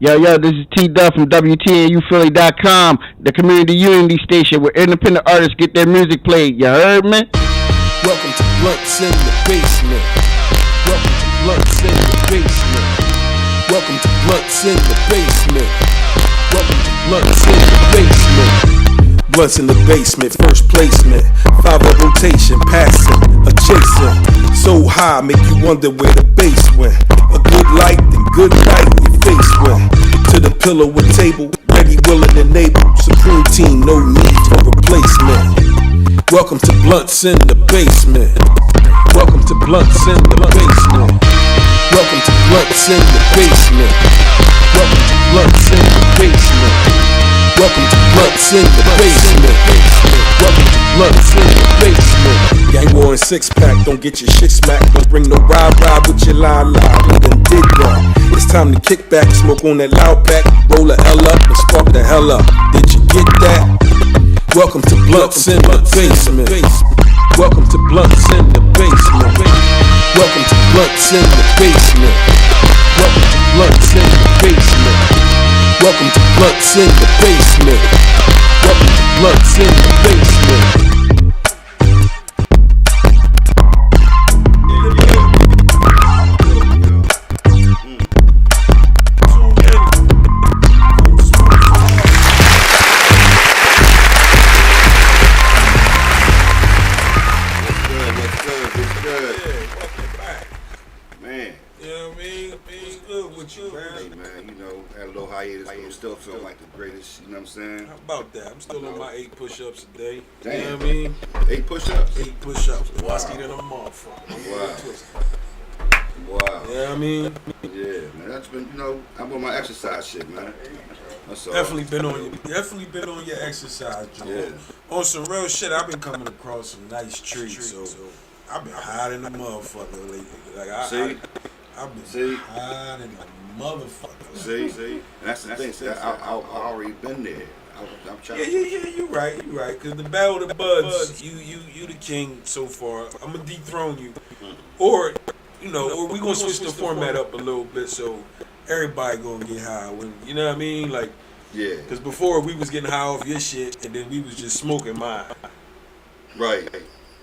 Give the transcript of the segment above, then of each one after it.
Yo, this is T Duff from WTNUphilly.com, the community unity station where independent artists get their music played. You heard me? Welcome to Blunts in the Basement. Welcome to Blunts in the Basement. Welcome to Blunts in the Basement. Welcome to Blunts in the Basement. Blunts in the Basement, first placement. 5-up rotation, passing, a chaser. So high, make you wonder where the bass went. A good light, then good night, your face went. To the pillow with table, ready, willing, and able. Supreme team, no need for replacement. Welcome to Blunts in the Basement. Welcome to Blunts in the Basement. Welcome to Blunts in the Basement. Welcome to Blunts in the Basement. Welcome to Blunts in the Basement. Welcome to Blunts in the Basement. Gang war and six pack, don't get your shit smacked. Don't bring no ride with your lie. We done did that. It's time to kick back, smoke on that loud pack, roll a L up and spark the hell up. Did you get that? Welcome to Blunts in the Basement. Welcome to Blunts in the Basement. Welcome to Blunts in the Basement. Welcome to Blunts in the Basement. Welcome to Blunts in the Basement. Welcome to Blunts in the Basement. Still feel like the greatest, you know what I'm saying? How about that? I'm still on my 8 push-ups a day. Damn. You know what I mean? 8 push-ups? 8 push-ups. Wow. Musty than a motherfucker. Wow. You know what I mean? Yeah, man. That's been, I'm on my exercise shit, man. That's all. Definitely been on your exercise, Joe. Yeah. On some real shit, I've been coming across some nice trees, so I've been high than a motherfucker lately. Like I've been high than a motherfucker. See, and that's the thing. See, I already been there. I'm trying. Yeah. You right. Cause the battle of the buds, you the king so far. I'm gonna dethrone you, or we gonna switch the format up a little bit so everybody gonna get high. When you know what I mean, like. Yeah. Cause before we was getting high off your shit, and then we was just smoking mine. Right.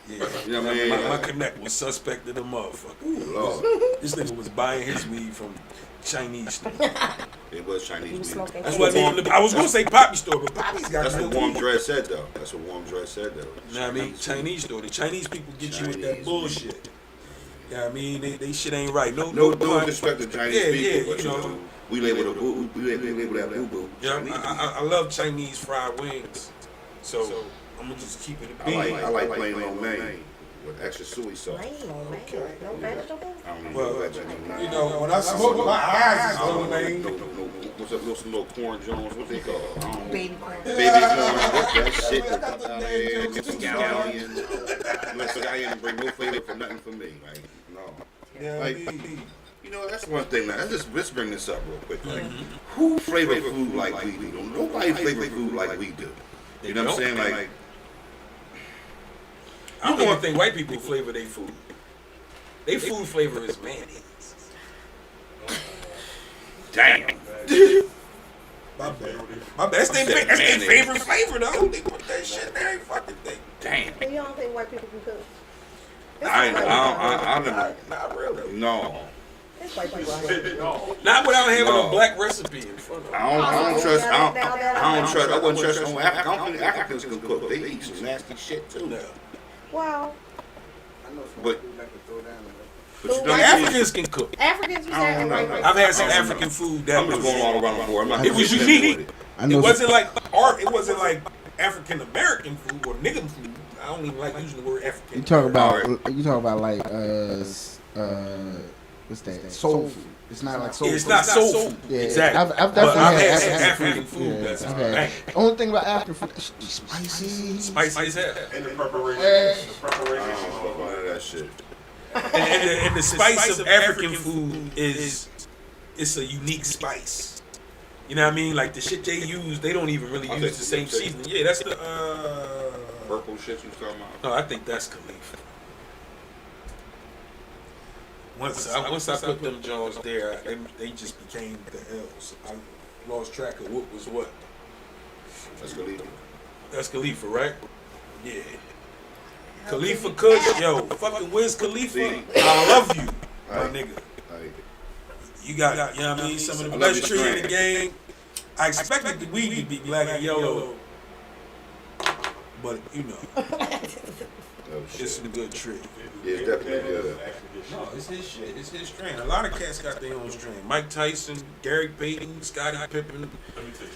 Yeah. You know what I mean? My connect was suspect of the motherfucker. Ooh, Lord. This nigga was buying his weed from Chinese store. It was Chinese weed. That's what I was gonna say Poppy store, but Poppy's got That's what Warm Dread said though. You know what I mean? Chinese store. The Chinese people get you with that bullshit. You know what I mean? They shit ain't right. No disrespect to Chinese people, but we label that boo-boo. Yeah, I love Chinese fried wings. So I'm gonna just keep it a bean. I like plain lo mein with extra soy sauce. Okay. No vegetables? I don't know vegetables. When I smoke, my eyes is lo mein. What's up, some little corn Jones? What they call it? Baby corn. Baby corn. What's that shit? Scallion. Scallion bring no flavor for nothing for me. Like, no. Yeah, that's one thing. Now, let's bring this up real quick. Like, who flavor food like we do? Nobody flavor food like we do. You know what I'm saying? Like, I don't even think white people flavor their food. Their food flavor is mayonnaise. Damn. My bad. That's their favorite flavor though. They put that shit in every fucking thing. Damn. So you don't think white people can cook? I don't. Not really. No. It's white people out here. Not without having a black recipe in front of them. I don't trust. I wouldn't trust no Africans. I don't think Africans can cook. They eat some nasty shit too. No. Wow. But Africans can cook. Africans, you said white people. I've had some African food that I'm just going all around the board. It was unique. It wasn't like art. It wasn't like African American food or nigga food. I don't even like using the word African. You talk about like what's that? Soul food. It's not like soul food. It's not soul food. Yeah, exactly. I've definitely had African food. That's the only thing about African food is spicy. Spicy as hell. And the preparation. That shit. And the spice of African food is it's a unique spice. You know what I mean? Like the shit they use, they don't even really use the same seasoning. Yeah, that's the purple shit you talking about. No, I think that's Khalifa. Once I put them Jones there, they just became the L's. I lost track of what was what. That's Khalifa. That's Khalifa, right? Yeah. Khalifa Kush, yo, fucking Wiz Khalifa, I love you, my nigga. You got, you know what I mean, some of the best tree in the game. I expected the weed to be black and yellow, but you know, it's some good tree. Yeah, it's definitely good. No, it's his shit. It's his strain. A lot of cats got their own strain. Mike Tyson, Gary Payton, Scottie Pippen. Let me tell you.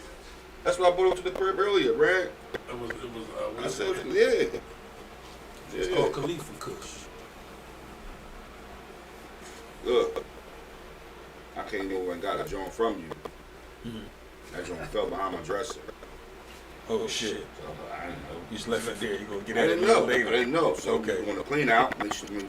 That's why I brought up to the crib earlier, right? It was I said, yeah. It's called Khalifa Kush. Look, I came over and got a joint from you. That joint fell behind my dresser. Oh shit. So I didn't know. You just left it there. You gonna get I at it didn't know. later. I didn't know. So Okay. we want to clean out, make sure we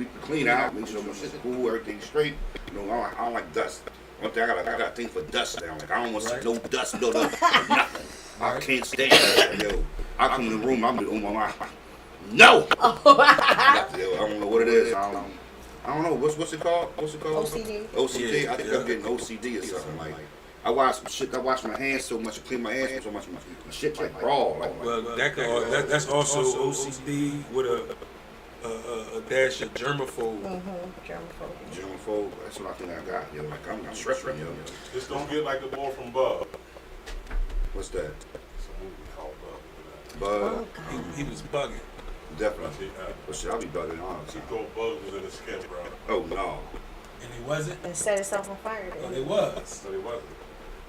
can clean out, make sure my shit's cool, everything's straight. You know, I don't like dust. One thing I got a thing for dust down. Like I don't want to see no dust build up or nothing. I can't stand that. Yo, I come in the room, I'm on my mind. No. Yo, I don't know what it is. I don't know. What's it called? OCD. OCD. Yeah, I think yeah. I'm getting OCD or something like. I wash my hands so much, I clean my hands so much, my shit like raw. Like, Well, that's also OCD with a dash of germaphobe. germaphobe. That's what I think I got. Yo, like I'm tripping, yo. Just don't get like the boy from Bub. What's that? It's a movie called Bub. Bud. He was bugging. Definitely. But shit, I'll be bugging all the time. Chico Bug was in the sketch, bro. Oh no. And he wasn't? And set itself on fire. Oh, Then. they was. So he wasn't.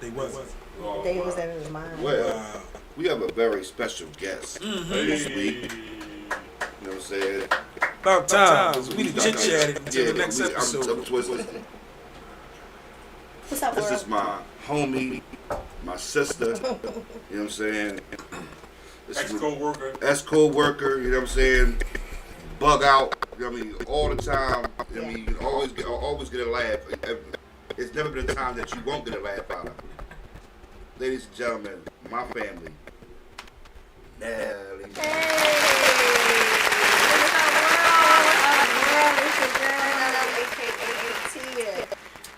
They wasn't. Oh, They was wow. in his mind. Well, Wow. we have a very special guest this week. Hey. You know what I'm saying? About time. 'Cause we chit chatted until the next I'm episode. twisted. What's up, This world? is my homie, my sister. You know what I'm saying? This is Ex-co-worker. ex-co-worker, you know what I'm saying? Bug out, you know what I mean, all the time. You know what I mean, you can always get a laugh. It's never been a time that you won't get a laugh out of. Ladies and gentlemen, my family. Nelly.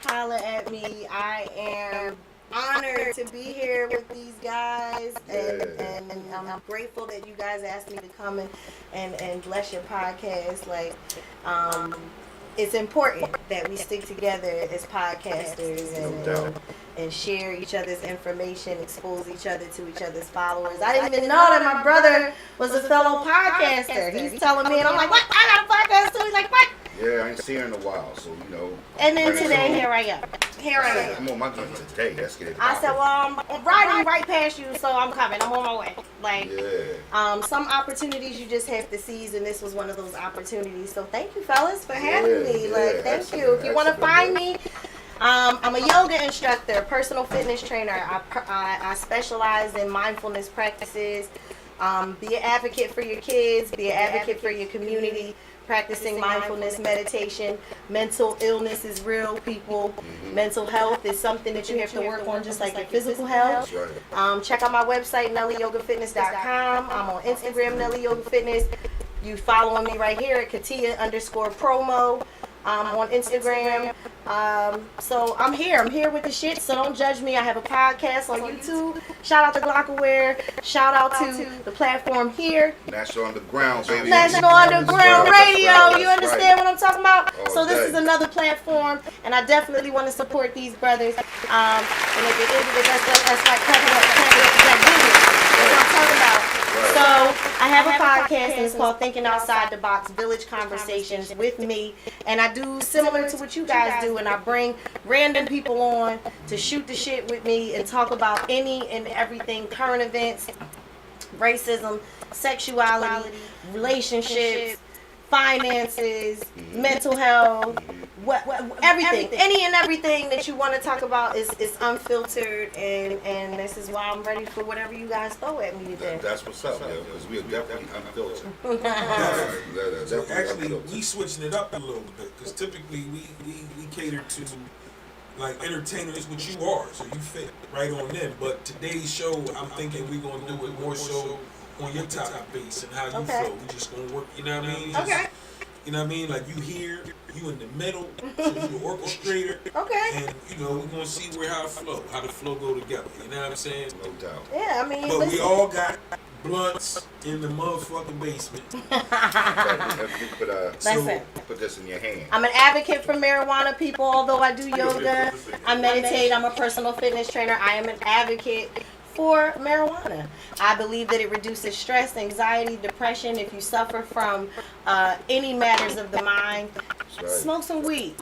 Holla at me. I am honored to be here with these guys, and I'm grateful that you guys asked me to come and bless your podcast. Like, it's important that we stick together as podcasters and share each other's information, expose each other to each other's followers. I didn't even know that my brother was a fellow podcaster. He's telling me, and I'm like, what? I got a podcast too. He's like, what? Yeah, I ain't seen her in a while, so you know. And then today, here I am. I'm on my joint today. Let's get it. I said, well, I'm riding right past you, so I'm coming. I'm on my way. Like, Yeah. some opportunities you just have to seize, and this was one of those opportunities. So thank you, fellas, for having me. Yeah, Like, thank you. If you want to find me, I'm a yoga instructor, personal fitness trainer. I specialize in mindfulness practices. Be an advocate for your kids. Be an advocate for your community. Practicing mindfulness, meditation. Mental illness is real, people. Mental health is something that you have to work on, just like your physical health. That's right. Check out my website, NellyYogaFitness.com. I'm on Instagram, Nelly Yoga Fitness. You following me right here at Katia_promo. On Instagram. So I'm here with the shit, so don't judge me. I have a podcast on YouTube. Shout out to Glockaware. Shout out to the platform here. National Underground, baby. National Underground Radio. You That's understand what I'm talking about? All So this day. is another platform, and I definitely want to support these brothers. And at the end of it, that's like cutting up that business. That's what I'm talking about. So I have a podcast, and it's called Thinking Outside the Box: Village Conversations with me, and I do similar to what you guys do, and I bring random people on to shoot the shit with me and talk about any and everything, current events, racism, sexuality, relationships, finances, mental health, everything, any and everything that you want to talk about is unfiltered, and this is why I'm ready for whatever you guys throw at me today. That's what's up, yo, because we are definitely unfiltered. So actually, we switching it up a little bit because typically we cater to like entertainers, which you are, so you fit right on them. But today's show, I'm thinking we're gonna do it more so on your topic base and how you Okay. flow. We just gonna work, you know what I mean? Just Okay. You know what I mean? Like you here, you in the middle, so you the orchestrator. Okay. And you know, we're gonna see how the flow go together. You know what I'm saying? No doubt. Yeah, I mean, But we listen. all got blunts in the motherfucking basement. Listen. Put this in your hand. I'm an advocate for marijuana, people. Although I do yoga, I meditate, I'm a personal fitness trainer. I am an advocate for marijuana. I believe that it reduces stress, anxiety, depression. If you suffer from any matters of the mind, That's right. smoke some weed.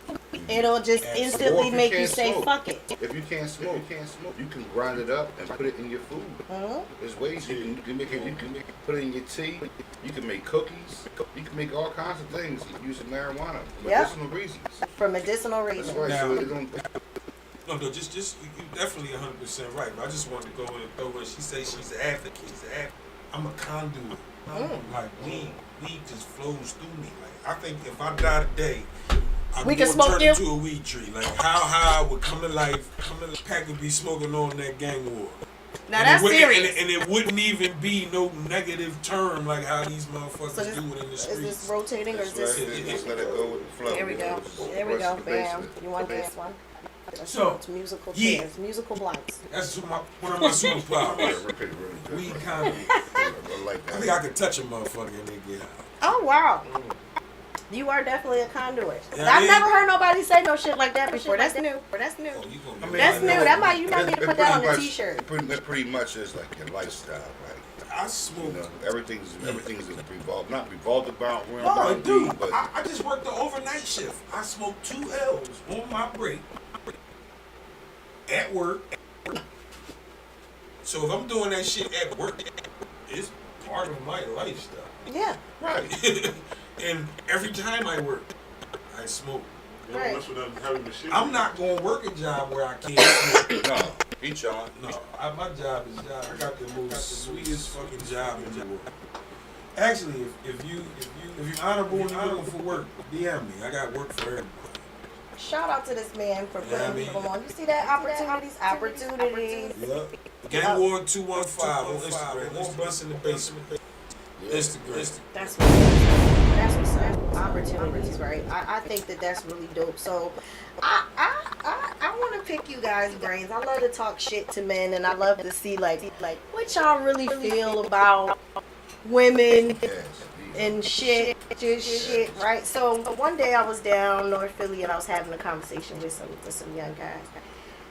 It'll just Or instantly if you make you can't say, smoke. fuck it. If you can't smoke, you can grind it up and put it in your food. Mhm. There's ways you can make it. You can put it in your tea. You can make cookies. You can make all kinds of things using marijuana for Yep. medicinal reasons. For medicinal That's reasons. right. Now- So it don't. No, just you definitely 100% right. But I just wanted to go in and throw in. She say she's an advocate. I'm a conduit. Like weed just flows through me. Like I think if I die today, I We can go smoke turn you? into a weed tree. Like how I would come to life, pack would be smoking on that gang war. Now And that's it wouldn't- serious. And it wouldn't even be no negative term like how these motherfuckers So this, do it in the is streets. this rotating or is That's this? right. Just let it go with the flow. There we you know, go. just There we rest go. the Bam. basement. You want this one? So, It's musical yeah. chairs, musical blunts. That's one of my superpowers. Yeah, really good. Weed conduit. I like I think that. I could touch a motherfucker and they get high. Oh wow. You are definitely a conduit. Yeah, I've I mean- never heard nobody say no shit like that before. That's new. That's new. Oh, you gonna I mean, That's new. That might you might need to put that on a t-shirt. It pretty much is like your lifestyle, right? I You smoke. know, everything's not revolved about wearing No, about dude. weed, but I just worked the overnight shift. I smoked 2 L's on my break at work. So if I'm doing that shit at work, it's part of my lifestyle. Yeah. right. And every time I work, I smoke. You don't mess with them heavy machines. I'm not going to work a job where I can't smoke. No, he chillin'. No, my job is job. I got the most sweetest fucking job in the world. Actually, if you honorable and you looking for work, DM me. I got work for everybody. Shout out to this man for Yeah, I putting mean- people on. You see that opportunities. Yep. Gang War 215 on Instagram. More Blunts in the Basement. Instagram. That's what's up. Opportunities, right? I think that's really dope. So I want to pick you guys' brains. I love to talk shit to men, and I love to see like what y'all really feel about women Yes. and shit, just shit, right? So one day I was down North Philly and I was having a conversation with some young guys,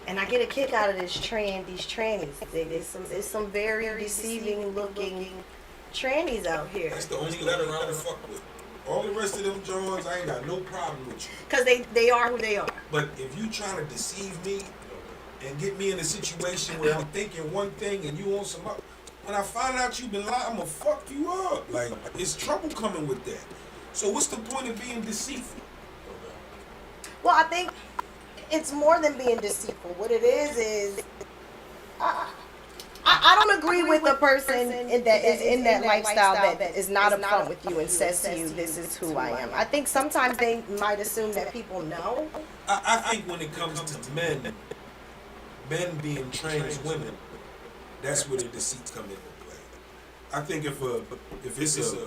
and I get a kick out of these trannies. There's some very deceiving looking trannies out here. That's the only letter I don't fuck with. All the rest of them Jones, I ain't got no problem with you. Cause they are who they are. But if you trying to deceive me and get me in a situation where I'm thinking one thing and you on some other, when I find out you been lying, I'm gonna fuck you up. Like, it's trouble coming with that. So what's the point of being deceitful? Well, I think it's more than being deceitful. What it is I don't agree with a person that is in that lifestyle that is not upfront with you and says to you, "This is who I am." I think sometimes they might assume that people know. I think when it comes to men being trans women, that's where the deceits come into play. I think if it's a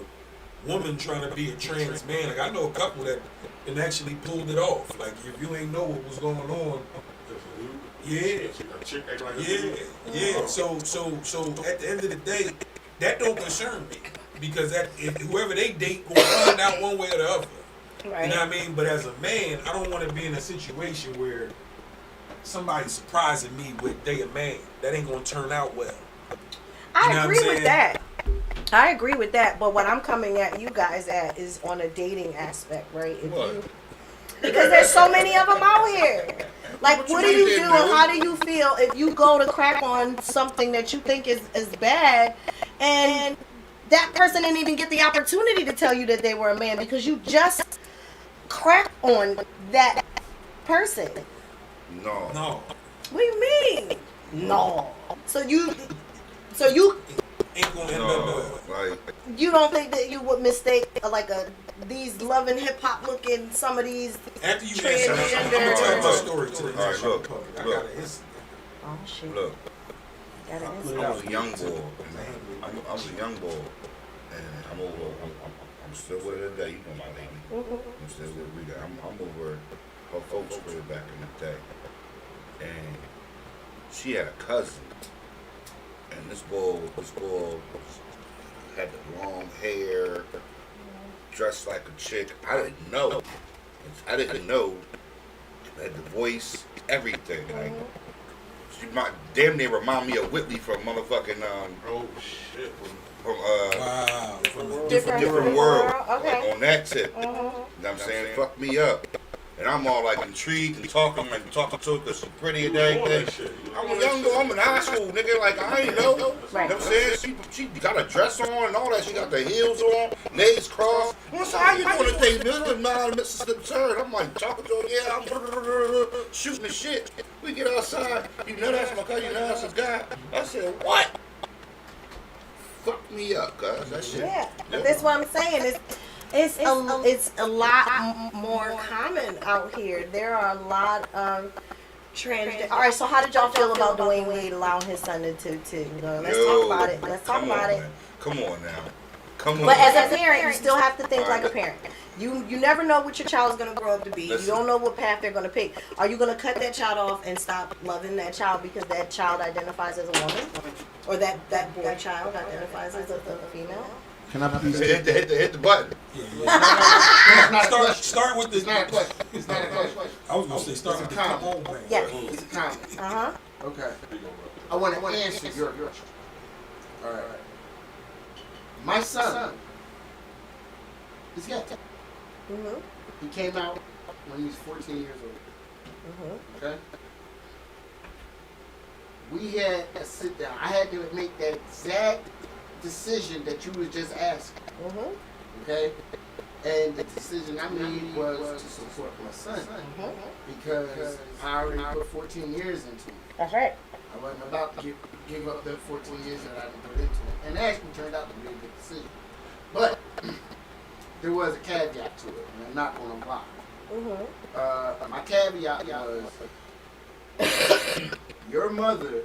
woman trying to be a trans man, like I know a couple that actually pulled it off. Like if you ain't know what was going on, yeah. A chick act like a Yeah, dude. yeah. So at the end of the day, that don't concern me because if whoever they date will find out one way or the other. Right. You know what I mean? But as a man, I don't want to be in a situation where somebody's surprising me with they a man. That ain't gonna turn out well. I You know what I'm agree with saying? that. I agree with that. But what I'm coming at you guys at is on a dating aspect, right? Because there's so many of them out here. Like, what do you do and how do you feel if you go to crack on something that you think is bad and that person didn't even get the opportunity to tell you that they were a man because you just cracked on that person? No. No, What do you mean? No. So you ain't gonna end No. up. Like, you don't think that you would mistake these loving hip hop looking some of these? After you answer, I'm gonna tell my story to the All right, next look, public. I look. got an incident. Oh shit! look, Got an Put it I out was a there. young boy. I was a young boy, and I'm over. I'm still with her today. You know my lady. I'm still with Rita. I'm over her folks way back in the day. And she had a cousin. And this girl had the long hair, dressed like a chick. I didn't know. Had the voice, everything. Like, she damn near remind me of Whitley from motherfucking Oh shit. from Wow. From a different world. Okay. On that tip. You know what I'm saying? Fuck me up. And I'm all like intrigued and talking to her because she's pretty and everything. I'm a young girl, I'm in high school, nigga. Like, I ain't know. Right. You know what I'm saying? She got a dress on and all that. She got the heels on, legs crossed. So how you doing today, Mr. Mississippi Third? I'm like talking to her, yeah, I'm shooting the shit. We get outside. You know that's my cousin, you know that's a guy. I said, what? Fuck me up, cuz. That shit. Yeah, that's what I'm saying. It's a lot more common out here. There are a lot of transgender. All right, so how did y'all feel about Dwayne Wade allowing his son to let's talk about it. Let's talk about it. Come on now. Come on. But as a parent, you still have to think like a parent. You never know what your child's gonna grow up to be. Listen. You don't know what path they're gonna pick. Are you gonna cut that child off and stop loving that child because that child identifies as a woman, or that boy child identifies as a female? Can I please hit the button. Start with It's this. not a question. It's not a question. I was gonna say start with the come on, man. Yeah. It's a comment. Okay. I want to answer your question. All right. My son is gay. He came out when he was 14 years old. Okay. We had a sit down. I had to make that exact decision that you was just asking. Okay. And the decision I made was to support my son because I already put 14 years into it. That's right. I wasn't about to give up the 14 years that I didn't put into it. And it actually turned out to be a good decision. But there was a caveat to it, and I'm not going to lie. My caveat was your mother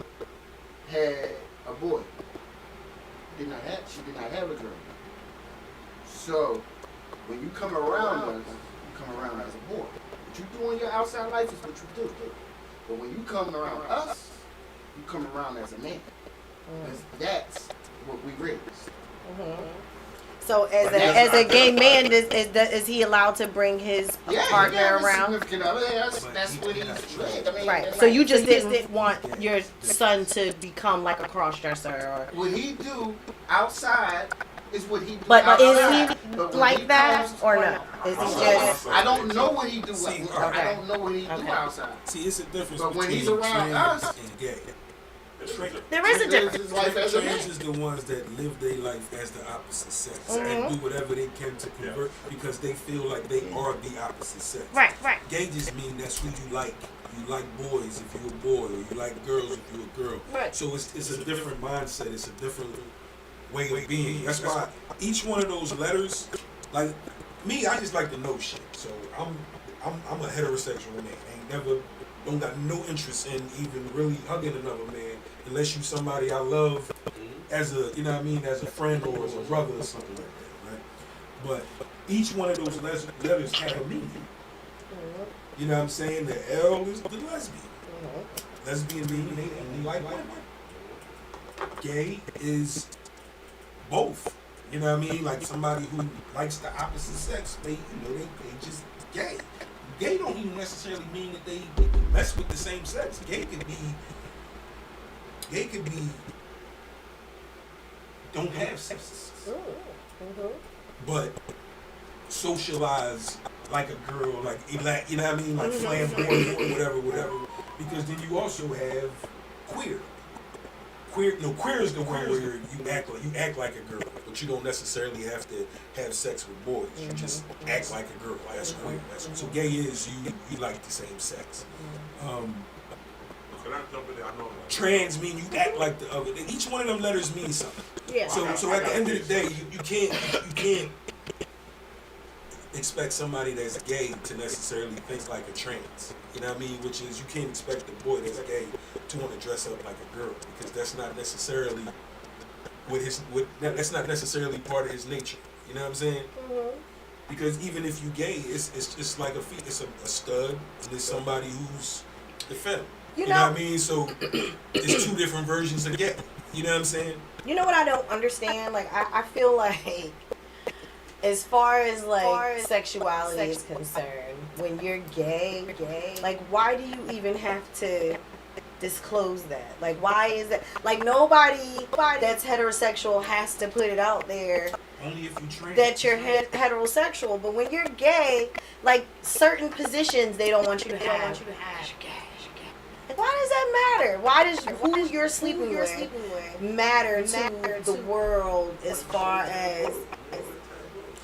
had a boy. She did not have a girl. So when you come around us, you come around as a boy. What you do in your outside life is what you do. But when you come around us, you come around as a man. Because that's what we raised. So as a gay man, is he allowed to bring his partner around? Significant other. That's what he's raised. I mean, Right. So you just didn't want your son to become like a cross-dresser, or what he do outside is what he do but outside. is he But when like he that comes- or no? Is he just I don't know what he do. See, I don't know what he do outside. See, it's a difference But when between he's around trans us- and gay. there is a difference? His life as a man. Trans is the ones that live their life as the opposite sex and do whatever they can to convert because they feel like they are the opposite sex. Right. Gay just mean that's who you like. You like boys if you're a boy, or you like girls if you're a girl. Right. So it's a different mindset. It's a different way of being. That's why each one of those letters, like me, I just like to know shit. So I'm a heterosexual man. Don't got no interest in even really hugging another man unless you somebody I love as a, you know what I mean, as a friend or as a brother or something like that, right? But each one of those letters have a meaning. You know what I'm saying? The L is the lesbian. Lesbian meaning they only like women. Gay is both. You know what I mean? Like somebody who likes the opposite sex, they just gay. Gay don't even necessarily mean that they mess with the same sex. Gay could be don't have sex, but socialize like a girl, like you know what I mean, like flamboyant or whatever. Because then you also have queer. Queer is the one where you act like a girl, but you don't necessarily have to have sex with boys. You just act like a girl. That's queer. So gay is you like the same sex. Can I jump in there? I know. Trans mean you act like the other. Each one of them letters means something. Yeah. So at the end of the day, you can't expect somebody that's gay to necessarily think like a trans. You know what I mean? Which is, you can't expect a boy that's gay to want to dress up like a girl, because that's not necessarily that's not necessarily part of his nature. You know what I'm saying? Mm-hmm. Because even if you gay, it's like it's a stud, and it's somebody who's the femme. You know what I mean? So it's two different versions of gay. You know what I'm saying? You know what I don't understand? Like I feel like as far as like sexuality is concerned, when you're gay, like why do you even have to disclose that? Like why is that? Like nobody that's heterosexual has to put it out there. Only if you trans. That you're heterosexual, but when you're gay, like certain positions they don't want you to have. Like, why does that matter? Why does who you're sleeping with matter to the world as far as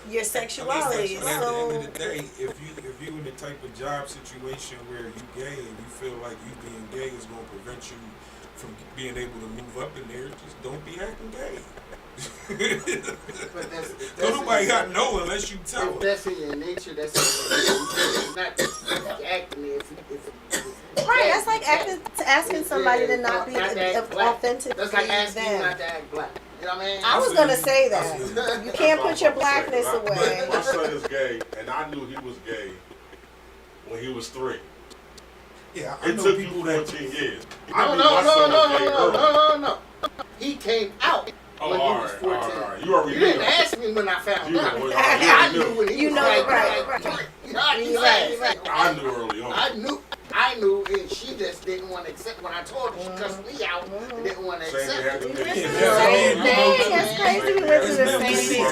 your sexuality? At the end of the day, if you in the type of job situation where you gay and you feel like you being gay is going to prevent you from being able to move up in there, just don't be acting gay. But that's nobody got to know unless you tell them. If that's in your nature, that's in your nature. It's not acting right, that's like asking somebody to not be authentic. That's like asking you not to act black. You know what I mean? I was gonna say that. You can't put your blackness away. My son is gay, and I knew he was gay when he was 3. Yeah, it took people 14 years. No. He came out. When he was 14. All right. You already You knew. didn't ask me when I found out. I knew when he was right. I knew early on. I knew, and she just didn't want to accept when I told her. She cussed me out and didn't want to accept it. That's crazy. We went through the same thing.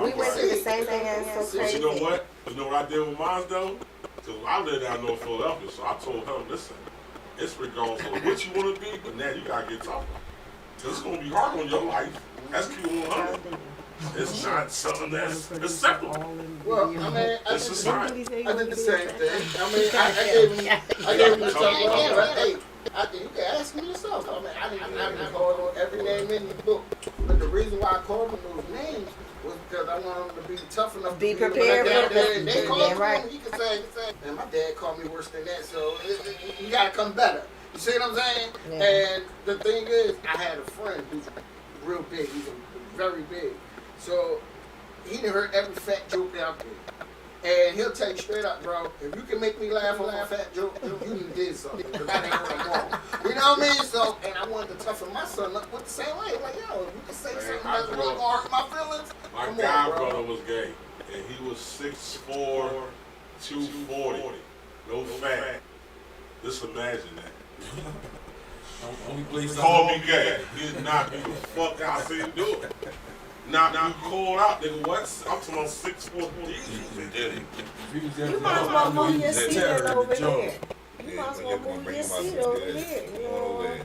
We went through the same thing. That's so crazy. You know what? You know what I did with mine though? Because I live down North Philadelphia, so I told her, listen, it's regardless of what you want to be, but now you gotta get tougher. Because it's gonna be hard on your life. That's Q100. It's not something that's acceptable. Well, I mean, I did the same thing. I mean, I gave him the stuff. Hey, you can ask me yourself. I mean, I didn't call on every name in the book. But the reason why I called them those names was because I wanted them to be tough enough to be prepared for it. They called him, he could say, man, my dad called me worse than that, so you gotta come better. You see what I'm saying? Yeah. And the thing is, I had a friend who's real big. He's very big. So he done heard every fat joke out there. And he'll tell you straight up, bro, if you can make me laugh on a fat joke, you done did something. Because that ain't what I want. You know what I mean? So, and I wanted to toughen my son up with the same way. Like, yo, if you can say something that's really going to hurt my feelings, my godbrother was gay. And he was 6'4", 240. No fat. Just imagine that. Only place call me gay. He did not be the fuck out. I see him do it. Now you called out, nigga. What? I'm talking about 6'4". You might as well move your seat over here. You might as well move your seat over here. You know?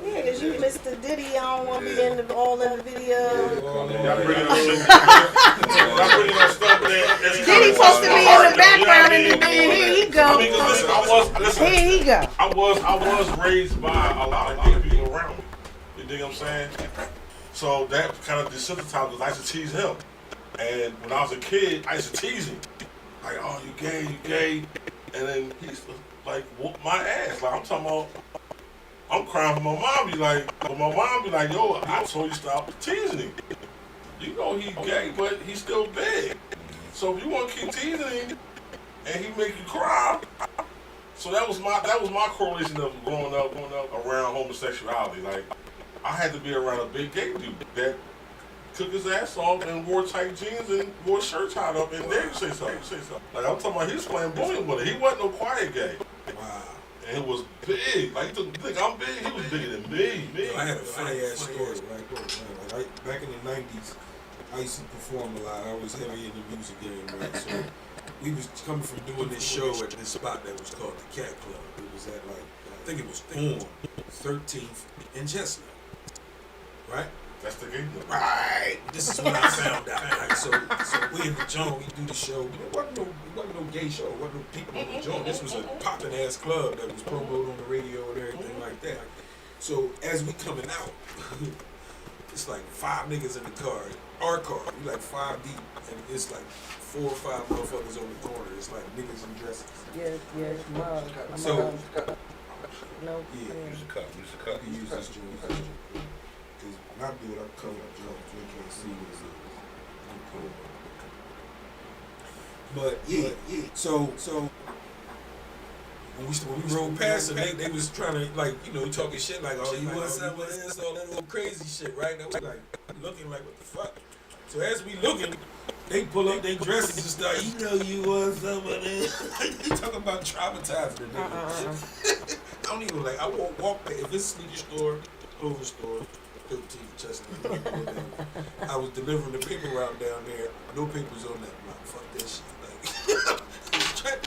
Yeah, because you Mr. Diddy, I don't want to be all in the video. Y'all bringing up stuff there. Diddy supposed to be in the background in the video. Here he go. I mean, listen, here he go. I was raised by a lot of gay people around me. You dig what I'm saying? So that kind of desensitized because I used to tease him. And when I was a kid, I used to tease him. Like, oh, you gay. And then he used to, like, whoop my ass. Like, I'm talking about, I'm crying for my mom. But my mom be like, yo, I told you stop teasing him. You know he gay, but he's still big. So if you want to keep teasing him and he make you cry, so that was my correlation of growing up around homosexuality. Like, I had to be around a big gay dude that took his ass off and wore tight jeans and wore shirts tied up and there you say something. Like, I'm talking about he was flamboyant with it. He wasn't no quiet gay. Wow. And it was big. Like, you think I'm big? He was bigger than me. I had a funny ass story. Like, back in the 90s, I used to perform a lot. I was heavy in the music game, right? So we was coming from doing this show at this spot that was called the Cat Club. It was at, like, I think it was on 13th and Chestnut. Right? That's the game. Right. This is when I found out. Right? So we in the joint, we do the show. It wasn't no gay show. It wasn't no people in the joint. This was a poppin' ass club that was promoted on the radio and everything like that. So as we coming out, it's like 5 niggas in the car. Our car, we like 5 deep, and it's like 4 or 5 motherfuckers on the corner. It's like niggas in dresses. Yes, mom. So no. yeah. Use a cup. You can use this joint. Because when I do it, I'm covering up jobs. You can't see what it is. But yeah. So when we rode past them, they was trying to like, you know, talking shit like, oh, you want some of this, all that little crazy shit, right? That was like looking like, what the fuck? So as we looking, they pull up their dresses and start, you know, you want some of this. They talking about traumatizing the nigga. I don't even like. I won't walk there. If it's a sneaker store, clothing store, Philip T. Chestnut, I was delivering the paper route down there. No papers on that block. Fuck that shit. Like,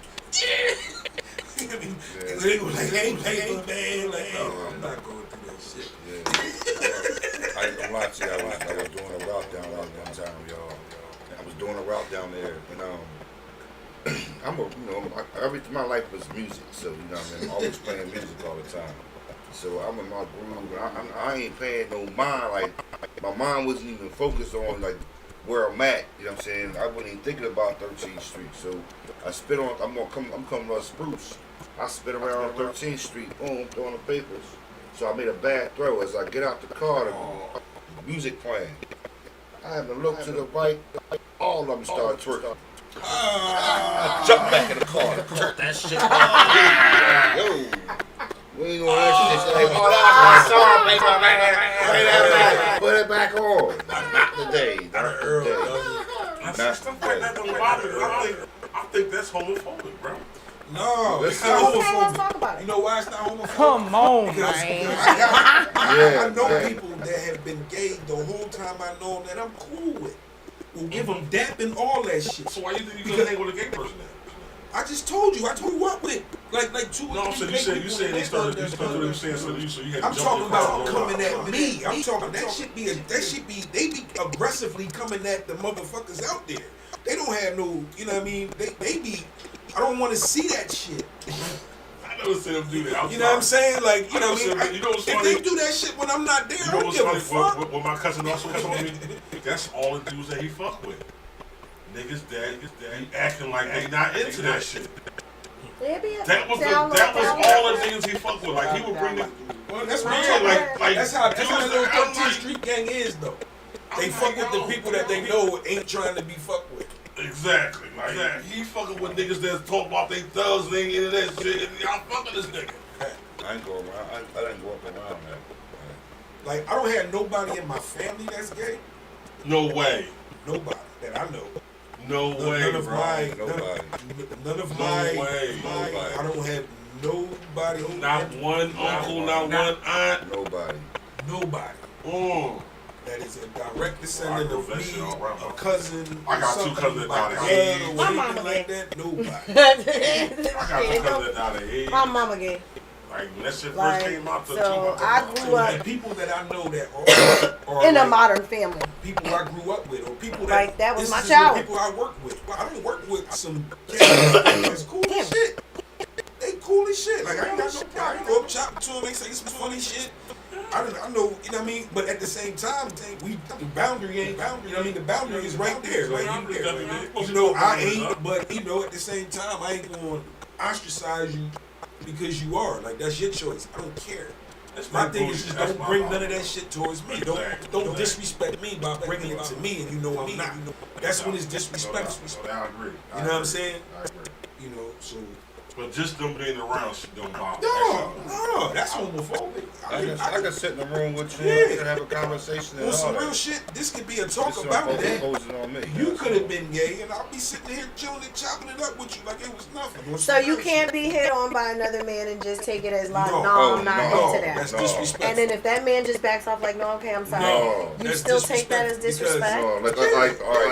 I mean, they were like, hey, paper, man. Like, no, I'm not going through that shit. Yeah. I ain't gonna lie to you. I was doing a route down there one time, y'all. I was doing a route down there, and my life was music, so you know what I mean. I'm always playing music all the time. So I'm in my groove. I ain't paying no mind. Like my mind wasn't even focused on like where I'm at. You know what I'm saying? I wasn't even thinking about 13th Street. So I spit on. I'm coming to Spruce. I spit around on 13th Street. Boom, throwing the papers. So I made a bad throw. As I get out the car, the music playing. I had to look to the right. All of them started twerking. Jump back in the car. Turn that shit on. Yo. We ain't gonna that shit. That's my song, baby. Put it back on. Not today. Not today. I think that's homophobic, bro. No, it's Let's not talk homophobic. about it. You know why it's not homophobic? Come on, Because man. I know people that have been gay the whole time I know them that I'm cool with. Will give them dap and all that shit. So why you think you gonna hang with a gay person then? I just told you. I told you what with like 2 No, or so 3 you said they started. You started what saying so you had. I'm to jump talking in the car. about coming at me. I'm talking that shit be they be aggressively coming at the motherfuckers out there. They don't have no, you know what I mean? They be. I don't want to see that shit. I never seen them do that. You know what I'm saying? Like, you know what I mean? You know what's If funny? they do that shit when I'm not there, You I know don't what's give a funny? fuck. What my cousin also told me, that's all the dudes that he fuck with. Niggas that he acting like they not into that shit. That was all the niggas he fuck with. Like he would bring the. Well, that's what Yeah, I'm talking like That's how the dudes little that I'm 13th like- Street gang is, though. They fuck with the people that they know ain't trying to be fucked with. Exactly. Like he fucking with niggas that talk about they thugs and they into that shit. And y'all fucking this nigga. I ain't go around. I didn't go up around that. Like, I don't have nobody in my family that's gay. No way. Nobody that I know. No way, None of bro. my, Nobody. none of No my, way. Nobody. I don't have nobody. Not one uncle, not one aunt. Nobody. Nobody. That is a direct descendant I of know that me, shit all right, a cousin. I got two something, cousins my down the dad age. or My anything mama like gay. that. Nobody. I got two cousins that out of age. My mama gay. Like when that shit first Like, came out, so I grew up And people that I know that are in a like, modern family. people I grew up with, or people that Like, that was this my is child. the people I work with. Well, I don't work with some kids that's cool as shit. They cool as shit. Like I ain't got no problem. Go up chopping to them, they say some funny shit. I know, you know what I mean. But at the same time, the boundary ain't boundary. You know what I mean, the boundary is right there. Like you know, I ain't. But you know, at the same time, I ain't gonna ostracize you because you are. Like that's your choice. I don't care. My thing is just don't bring none of that shit towards me. Don't disrespect me by bringing it to me, and you know I'm not. That's when it's disrespectful. I agree. You know what I'm saying? I agree. You know, so. But just them being around shit don't bother. No, that's homophobic. I can sit in the room with you Yeah. and have a conversation and On some all real that. shit, this could be a talk This about motherfucker that. posing on me. You could have been gay, and I'll be sitting here chilling and chopping it up with you like it was nothing. So you can't be hit on by another man and just take it as like, No. no, Oh, I'm not no. into that. That's No. disrespectful. And then if that man just backs off like, no, okay, I'm sorry, No. you That's still take that as disrespectful because, disrespect? No, like, all right.